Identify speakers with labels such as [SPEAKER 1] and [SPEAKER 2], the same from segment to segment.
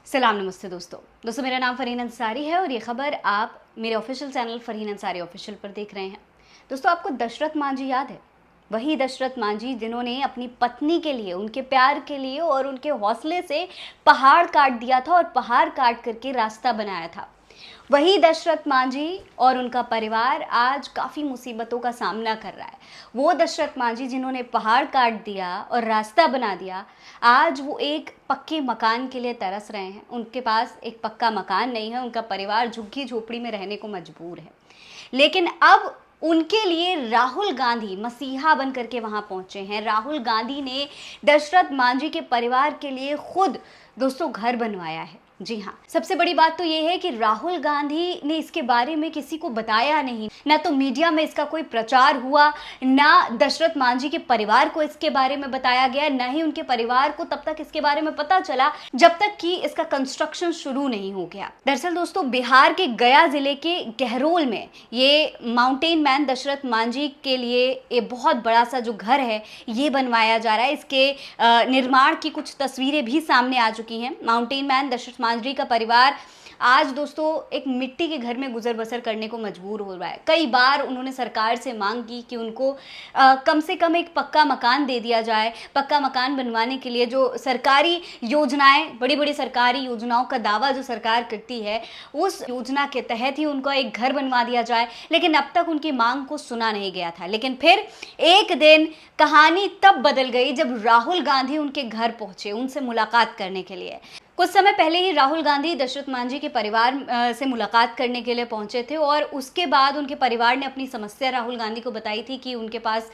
[SPEAKER 1] सलाम नमस्ते दोस्तों मेरा नाम फरहीन अंसारी है और ये खबर आप मेरे official channel Farheen Ansari official पर देख रहे हैं। दोस्तों, आपको दशरथ मांझी याद है? वही दशरथ मांझी जिन्होंने अपनी पत्नी के लिए, उनके प्यार के लिए और उनके हौसले से पहाड़ काट दिया था और पहाड़ काट करके रास्ता बनाया था। वही दशरथ मांझी और उनका परिवार आज काफ़ी मुसीबतों का सामना कर रहा है। वो दशरथ मांझी जिन्होंने पहाड़ काट दिया और रास्ता बना दिया, आज वो एक पक्के मकान के लिए तरस रहे हैं। उनके पास एक पक्का मकान नहीं है, उनका परिवार झुग्गी झोपड़ी में रहने को मजबूर है। लेकिन अब उनके लिए राहुल गांधी मसीहा बन करके वहां पहुंचे हैं। राहुल गांधी ने दशरथ मांझी के परिवार के लिए खुद दोस्तों घर बनवाया है। जी हाँ, सबसे बड़ी बात तो ये है कि राहुल गांधी ने इसके बारे में किसी को बताया नहीं, ना तो मीडिया में इसका कोई प्रचार हुआ, ना दशरथ मांझी के परिवार को इसके बारे में बताया गया, ना ही उनके परिवार को तब तक इसके बारे में पता चला जब तक कि इसका कंस्ट्रक्शन शुरू नहीं हो गया। दरअसल दोस्तों, बिहार के गया जिले के गहरोल में ये माउंटेन मैन दशरथ मांझी के लिए ये बहुत बड़ा सा जो घर है ये बनवाया जा रहा है। इसके निर्माण की कुछ तस्वीरें भी सामने आ चुकी हैं। माउंटेन मैन दशरथ मांझी का परिवार आज दोस्तों एक मिट्टी के घर में गुजर बसर करने को मजबूर हो रहा है। कई बार उन्होंने सरकार से मांग की कि उनको कम से कम एक पक्का मकान दे दिया जाए। पक्का मकान बनवाने के लिए जो सरकारी योजनाएं, बड़ी बड़ी सरकारी योजनाओं का दावा जो सरकार करती है, उस योजना के तहत ही उनको एक घर बनवा दिया जाए। लेकिन अब तक उनकी मांग को सुना नहीं गया था। लेकिन फिर एक दिन कहानी तब बदल गई जब राहुल गांधी उनके घर पहुंचे उनसे मुलाकात करने के लिए। कुछ समय पहले ही राहुल गांधी दशरथ मांझी के परिवार से मुलाकात करने के लिए पहुंचे थे और उसके बाद उनके परिवार ने अपनी समस्या राहुल गांधी को बताई थी कि उनके पास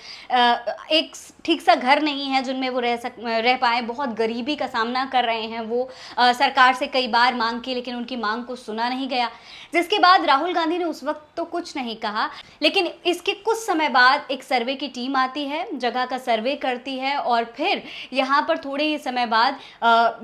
[SPEAKER 1] एक ठीक सा घर नहीं है जिनमें वो रह पाए। बहुत गरीबी का सामना कर रहे हैं वो। सरकार से कई बार मांग की, लेकिन उनकी मांग को सुना नहीं गया। जिसके बाद राहुल गांधी ने उस वक्त तो कुछ नहीं कहा, लेकिन इसके कुछ समय बाद एक सर्वे की टीम आती है, जगह का सर्वे करती है और फिर यहाँ पर थोड़े ही समय बाद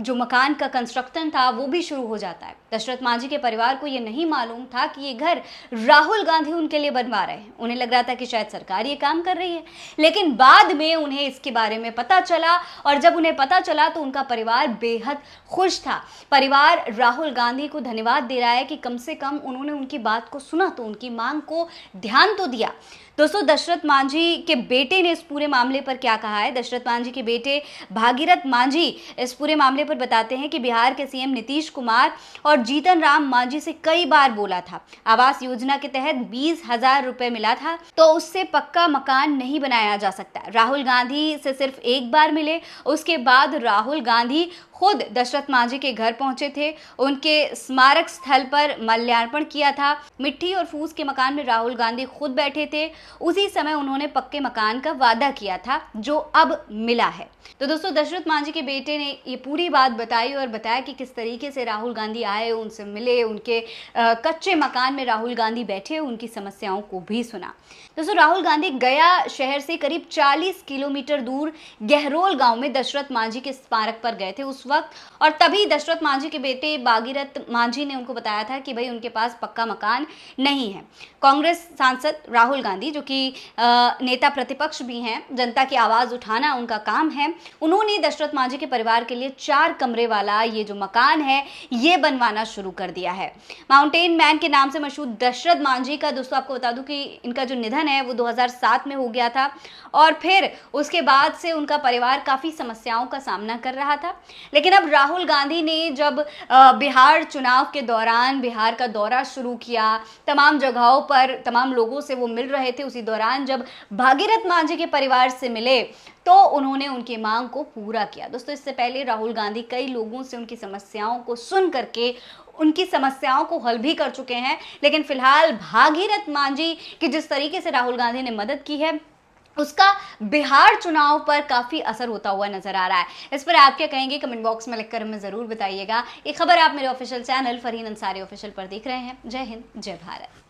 [SPEAKER 1] जो मकान का कंस्ट्रक्शन था वो भी शुरू हो जाता है। दशरथ मांझी के परिवार को ये नहीं मालूम था कि ये घर राहुल गांधी उनके लिए बनवा रहे हैं। उन्हें लग रहा था कि शायद सरकार ये काम कर रही है, लेकिन बाद में उन्हें इसके बारे में पता चला और जब उन्हें पता चला तो उनका परिवार बेहद खुश था। परिवार राहुल गांधी को धन्यवाद दे रहा है कि कम से कम उन्होंने उनकी बात को सुना, तो उनकी मांग को ध्यान तो दिया। दोस्तों, दशरथ मांझी के बेटे ने इस पूरे मामले पर क्या कहा है? दशरथ मांझी के बेटे भागीरथ मांझी इस पूरे मामले पर बताते हैं कि बिहार के सीएम नीतीश कुमार और जीतन राम मांझी से कई बार बोला था। आवास योजना के तहत 20,000 रुपए मिला था, तो उससे पक्का मकान नहीं बनाया जा सकता। राहुल गांधी से सिर्फ एक बार मिले, उसके बाद राहुल गांधी खुद दशरथ मांझी के घर पहुंचे थे, उनके स्मारक स्थल पर माल्यार्पण किया था। मिट्टी और फूस के मकान में राहुल गांधी खुद बैठे थे। उसी समय उन्होंने पक्के मकान का वादा किया था जो अब मिला है। तो दोस्तों, दशरथ मांझी के बेटे ने ये पूरी बात बताई और बताया कि किस तरीके से राहुल गांधी आए, उनसे मिले, उनके कच्चे मकान में राहुल गांधी बैठे, उनकी समस्याओं को भी सुना। दोस्तों, राहुल गांधी गया शहर से करीब 40 किलोमीटर दूर गहरोल गांव में दशरथ मांझी के स्मारक पर गए थे उस वक्त, और तभी दशरथ मांझी के बेटे भागीरथ मांझी ने उनको बताया था कि भाई उनके पास पक्का मकान नहीं है। कांग्रेस सांसद राहुल गांधी, जो कि नेता प्रतिपक्ष भी हैं, जनता की आवाज़ उठाना उनका काम है, उन्होंने दशरथ मांझी के परिवार के लिए 4 कमरे वाला ये जो मकान है ये बनवाना शुरू कर दिया है। माउंटेन मैन के नाम से मशहूर दशरथ मांझी का, दोस्तों आपको बता दूं कि इनका जो निधन है वो 2007 में हो गया था और फिर उसके बाद से उनका परिवार काफ़ी समस्याओं का सामना कर रहा था। लेकिन अब राहुल गांधी ने जब बिहार चुनाव के दौरान बिहार का दौरा शुरू किया, तमाम जगहों पर तमाम लोगों से वो मिल रहे थे, उसी दौरान जब भागीरथ मांझी के परिवार से मिले तो उन्होंने उनकी मांग को पूरा किया। दोस्तों, इससे पहले राहुल गांधी कई लोगों से उनकी समस्याओं को सुन करके उनकी समस्याओं को हल भी कर चुके हैं, लेकिन फिलहाल भागीरथ मांझी की जिस तरीके से राहुल गांधी ने मदद की है उसका बिहार चुनाव पर काफी असर होता हुआ नजर आ रहा है। इस पर आप क्या कहेंगे? कमेंट बॉक्स में लिखकर हमें जरूर बताइएगा। ये खबर आप मेरे official channel Farheen Ansari official पर देख रहे हैं। जय हिंद, जय भारत।